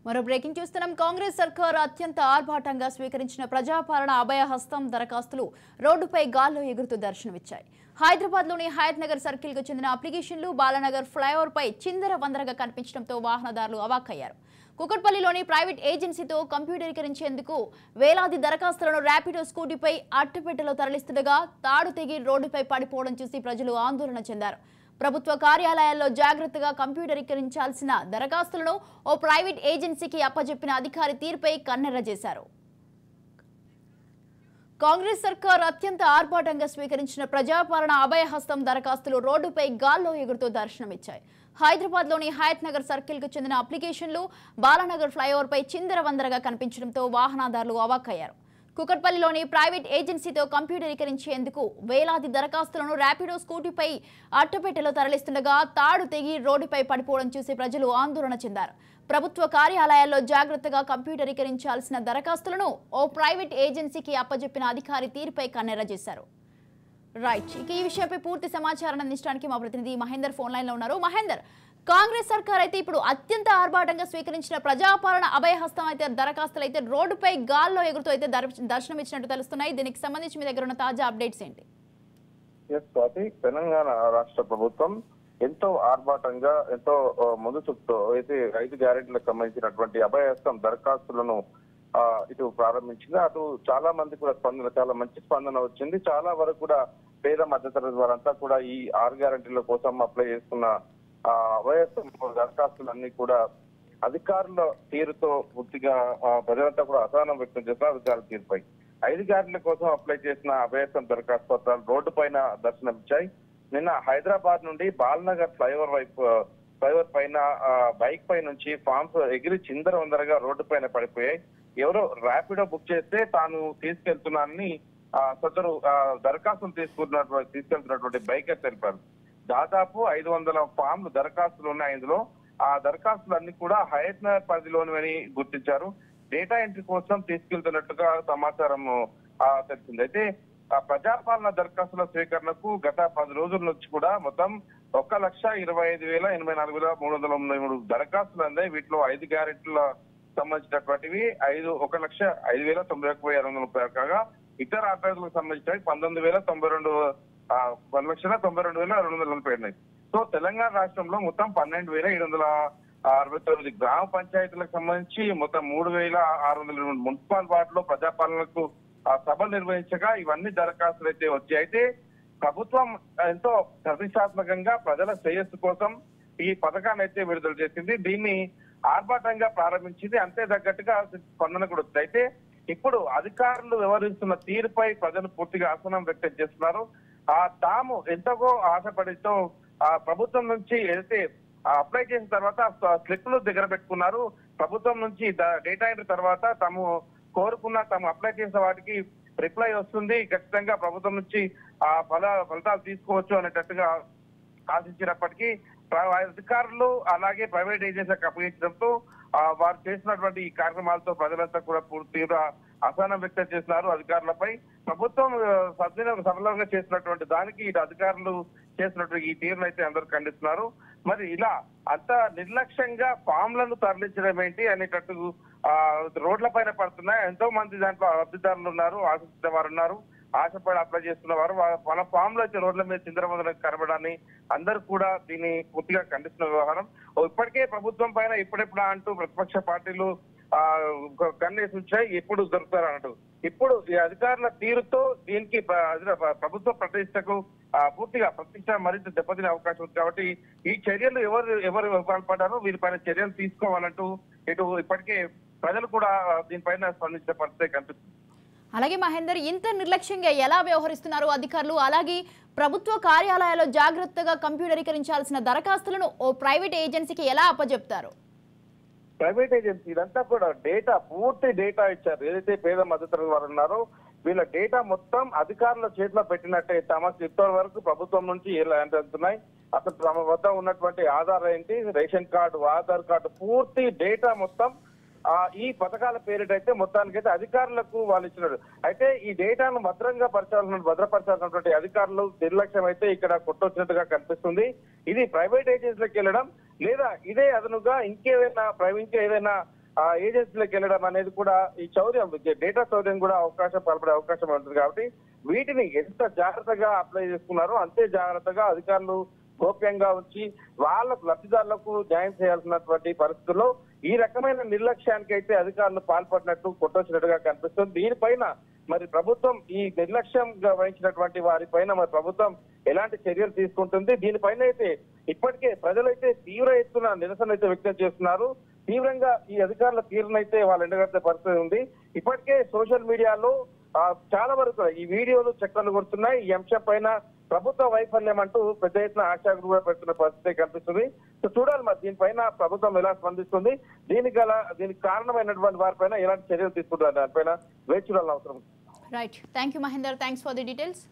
మరో బ్రేకింగ్ చూస్తున్నాం. కాంగ్రెస్ సర్కార్ అత్యంత ఆర్భాటంగా స్వీకరించిన ప్రజాపాలన అభయహస్తం దరఖాస్తులు రోడ్డుపై గాల్లో ఎగురుతూ దర్శనమిచ్చాయి. హైదరాబాద్లోని హయత్ నగర్ సర్కిల్కు చెందిన అప్లికేషన్లు బాలానగర్ ఫ్లైఓవర్పై చిందర వందరగా కనిపించడంతో వాహనదారులు అవాక్కయ్యారు. కుకట్పల్లిలోని ప్రైవేట్ ఏజెన్సీతో కంప్యూటరీకరించేందుకు వేలాది దరఖాస్తులను ర్యాపిడో స్కూటీపై అట్టపెట్టెలో తరలిస్తుండగా తాడు తెగి రోడ్డుపై పడిపోవడం చూసి ప్రజలు ఆందోళన చెందారు. ప్రభుత్వ కార్యాలయాల్లో జాగ్రత్తగా కంప్యూటరీకరించాల్సిన దరఖాస్తులను ఓ ప్రైవేట్ ఏజెన్సీకి అప్పజెప్పిన అధికారి తీరుపై కన్నెర్ర చేశారు. కాంగ్రెస్ సర్కార్ అత్యంత ఆర్భాటంగా స్వీకరించిన ప్రజాపాలన అభయహస్తం దరఖాస్తులు రోడ్డుపై గాల్లో ఎగురుతూ దర్శనమిచ్చాయి. హైదరాబాద్లోని హయత్ నగర్ సర్కిల్కు చెందిన అప్లికేషన్లు బాలానగర్ ఫ్లైఓవర్పై చిందర వందరగా కనిపించడంతో వాహనదారులు అవాక్కయ్యారు. కుకట్పల్లిలోని ప్రైవేట్ ఏజెన్సీతో కంప్యూటరీకరించేందుకు వేలాది దరఖాస్తులను ర్యాపిడో స్కూటీపై అట్టపెట్టెలో తరలిస్తుండగా తాడు తెగి రోడ్డుపై పడిపోవడం చూసి ప్రజలు ఆందోళన చెందారు. ప్రభుత్వ కార్యాలయాల్లో జాగ్రత్తగా కంప్యూటరీకరించాల్సిన దరఖాస్తులను ఓ ప్రైవేట్ ఏజెన్సీకి అప్పజెప్పిన అధికారి తీరుపై కన్నెర్ర చేశారు. రైట్, ఇక ఈ విషయంపై పూర్తి సమాచారాన్ని అందించడానికి మా ప్రతినిధి మహేందర్ ఫోన్ లైన్ లో ఉన్నారు. మహేందర్, కాంగ్రెస్ సర్కార్ అయితే ఇప్పుడు అత్యంత ఆర్భాటంగా స్వీకరించిన ప్రజాపాలన అభయహస్తం అయితే దరఖాస్తులు అయితే రోడ్డుపై గాల్లో ఎగురుతూ అయితే దర్శనం ఇచ్చినట్టు తెలుస్తున్నాయి. దీనికి సంబంధించి మీ దగ్గర ఉన్న తాజా అప్డేట్స్ ఏంటి? తెలంగాణ రాష్ట్ర ప్రభుత్వం ఎంతో ఆర్భాటంగా ఎంతో ముందు చూపుతో అయితే 5 గ్యారెంటీలకు సంబంధించినటువంటి అభయహస్తం దరఖాస్తులను ఇటు ప్రారంభించింది. అటు చాలా మంది కూడా చాలా మంచి స్పందన వచ్చింది. చాలా వరకు కూడా పేద మధ్యతరగతి వారంతా కూడా ఈ 6 గ్యారెంటీల కోసం అప్లై చేసుకున్న అభయహస్తం దరఖాస్తులన్నీ కూడా అధికారుల తీరుతో పూర్తిగా ప్రజలంతా కూడా అసహనం వ్యక్తం చేస్తున్నారు. అధికారుల తీరుపై 5 గ్యారెంటీల కోసం అప్లై చేసిన అభయహస్తం దరఖాస్తు పత్రాలు రోడ్డు పైన దర్శనమిచ్చాయి. నిన్న హైదరాబాద్ నుండి బాలనగర్ ఫ్లైఓవర్ పైన బైక్ పై నుంచి ఫామ్స్ ఎగిరి చిందర వందరగా రోడ్డు పైన పడిపోయాయి. ఎవరో ర్యాపిడో బుక్ చేస్తే తాను తీసుకెళ్తున్నానని సదరు దరఖాస్తులు తీసుకెళ్తున్నటువంటి బైకర్ తెలిపారు. దాదాపు 500 ఫామ్లు దరఖాస్తులు ఉన్నాయి. ఇందులో ఆ దరఖాస్తులు అన్ని కూడా హయత్ నగర్ పరిధిలోనివని గుర్తించారు. డేటా ఎంట్రీ కోసం తీసుకెళ్తున్నట్టుగా సమాచారం తెలిసింది. అయితే ప్రజాపాలన దరఖాస్తుల స్వీకరణకు గత 10 రోజుల నుంచి కూడా మొత్తం 1,25,84,333 దరఖాస్తులు అందాయి. వీటిలో 5 గ్యారెంటీల సంబంధించినటువంటివి 1,91,961 కాగా ఇతర అభ్యర్థులకు సంబంధించినవి 1,92,240 సో తెలంగాణ రాష్ట్రంలో మొత్తం 12,769 గ్రామ పంచాయతీలకు సంబంధించి మొత్తం 3,602 మున్సిపల్ వార్డులో ప్రజాపాలనకు సభలు నిర్వహించగా ఇవన్నీ దరఖాస్తులు అయితే వచ్చాయి. అయితే ప్రభుత్వం ఎంతో ప్రతిష్టాత్మకంగా ప్రజల శ్రేయస్సు కోసం ఈ పథకాన్ని అయితే విడుదల చేసింది. దీన్ని ఆర్భాటంగా ప్రారంభించింది. అంతే తగ్గట్టుగా స్పందన కూడా వచ్చింది. అయితే ఇప్పుడు అధికారులు వ్యవహరిస్తున్న తీరుపై ప్రజలు పూర్తిగా అసహనం వ్యక్తం చేస్తున్నారు. తాము ఎంతగో ఆశపడితో ప్రభుత్వం నుంచి ఏదైతే అప్లై చేసిన తర్వాత స్లిప్లు దగ్గర పెట్టుకున్నారు. ప్రభుత్వం నుంచి డేటా ఎంట్రీ తర్వాత తాము అప్లై చేసిన వాటికి రిప్లై వస్తుంది, ఖచ్చితంగా ప్రభుత్వం నుంచి ఫలితాలు తీసుకోవచ్చు అనేటట్టుగా ఆశించినప్పటికీ అధికారులు అలాగే ప్రైవేట్ ఏజెన్సీలకు అప్పగించడంతో వారు చేసినటువంటి ఈ కార్యక్రమాలతో ప్రజలంతా కూడా తీవ్ర అసహనం వ్యక్తం చేస్తున్నారు అధికారులపై. ప్రభుత్వం సఫలంగా చేసినటువంటి దానికి ఇటు అధికారులు చేసినటువంటి ఈ తీరును అయితే అందరూ ఖండిస్తున్నారు. మరి ఇలా అంత నిర్లక్ష్యంగా ఫామ్లను తరలించడం ఏంటి అనేటట్టు రోడ్ల పైన పడుతున్నాయి. ఎంతో మంది దాంట్లో లబ్ధిదారులు ఉన్నారు, ఆశించిన వారు ఉన్నారు, ఆశపడి అప్లై చేస్తున్న వారు మన ఫామ్ లో అయితే రోడ్ల మీద చిందరవందరగా కనబడాన్ని అందరూ కూడా దీన్ని పూర్తిగా ఖండిస్తున్న వ్యవహారం. ఇప్పటికే ప్రభుత్వం పైన ఇప్పుడెప్పుడు అంటూ ప్రతిపక్ష పార్టీలు కన్నేసి ఉంచాయి, ఎప్పుడు దొరుకుతారు అన్నట్టు. ఇప్పుడు ఈ అధికారుల తీరుతో దీనికి ప్రభుత్వ ప్రతిష్టకు పూర్తిగా ప్రతిష్ట మరింత దెబ్బతినే అవకాశం ఉంది. కాబట్టి ఈ చర్యలు ఎవరు పాల్పడ్డారో వీరిపైన చర్యలు తీసుకోవాలంటూ ఇటు ఇప్పటికే ప్రజలు కూడా దీనిపైన స్పందించిన పరిస్థితి కనిపిస్తుంది. అలాగే మహేందర్, ఇంత నిర్లక్ష్యంగా ఎలా వ్యవహరిస్తున్నారు అధికారులు? అలాగే ప్రభుత్వ కార్యాలయాల్లో జాగ్రత్తగా కంప్యూటరీకరించాల్సిన దరఖాస్తులను ఓ ప్రైవేట్ ఏజెన్సీకి ఎలా అప్పచెప్తారు? ప్రైవేట్ ఏజెన్సీ ఇదంతా కూడా పూర్తి డేటా ఇచ్చారు. ఏదైతే పేద మద్దతు వారు ఉన్నారో వీళ్ళ డేటా మొత్తం అధికారుల చేతిలో పెట్టినట్టే తమకు ఇప్పటి వరకు ప్రభుత్వం నుంచి ఎలా అందుతున్నాయి, అసలు తమ వద్ద ఉన్నటువంటి ఆధార్ ఏంటి, రేషన్ కార్డు, ఆధార్ కార్డు పూర్తి డేటా మొత్తం ఈ పథకాల పేరిటైతే మొత్తానికైతే అధికారులకు వాళ్ళు ఇచ్చినారు. అయితే ఈ డేటాను భద్రపరచాల్సినటువంటి అధికారులు నిర్లక్ష్యం అయితే ఇక్కడ కొట్టొచ్చినట్టుగా కనిపిస్తుంది. ఇది ప్రైవేట్ ఏజెన్సీలకు వెళ్ళడం లేదా ఇదే అదనుగా ఇంకేదైనా ఆ ఏజెన్సీలకు వెళ్ళడం అనేది కూడా ఈ చౌర్యం డేటా చౌర్యం కూడా పాల్పడే అవకాశం ఉంటుంది. కాబట్టి వీటిని ఎంత జాగ్రత్తగా అప్లై చేసుకున్నారో అంతే జాగ్రత్తగా అధికారులు గోప్యంగా ఉంచి వాళ్ళకు లబ్ధిదారులకు న్యాయం చేయాల్సినటువంటి పరిస్థితుల్లో ఈ రకమైన నిర్లక్ష్యానికి అయితే అధికారులు పాల్పడినట్టు కొట్టొచ్చినట్టుగా కనిపిస్తుంది. దీనిపైన మరి ప్రభుత్వం ఈ నిర్లక్ష్యంగా వహించినటువంటి వారిపైన మరి ప్రభుత్వం ఎలాంటి చర్యలు తీసుకుంటుంది? దీనిపైన అయితే ఇప్పటికే ప్రజలైతే తీవ్ర ఎత్తున నిరసన అయితే వ్యక్తం చేస్తున్నారు. తీవ్రంగా ఈ అధికారుల తీరునైతే వాళ్ళు ఎండగట్టే పరిస్థితి ఉంది. ఇప్పటికే సోషల్ మీడియాలో చాలా వరకు ఈ వీడియోలు చక్కర్లు కొడుతున్నాయి. ఈ అంశం పైన ప్రభుత్వ వైఫల్యం అంటూ పెద్ద ఎత్తున ఆశాగ్రహం కూడా పెడుతున్న పరిస్థితి కనిపిస్తుంది. సో చూడాలి మరి దీనిపైన ప్రభుత్వం ఎలా స్పందిస్తుంది, దీనికి కారణమైనటువంటి వారిపైన ఎలాంటి చర్యలు తీసుకుంటారు దానిపైన వేచి చూడాలని అవసరం. Right, thank you Mahender, thanks for the details.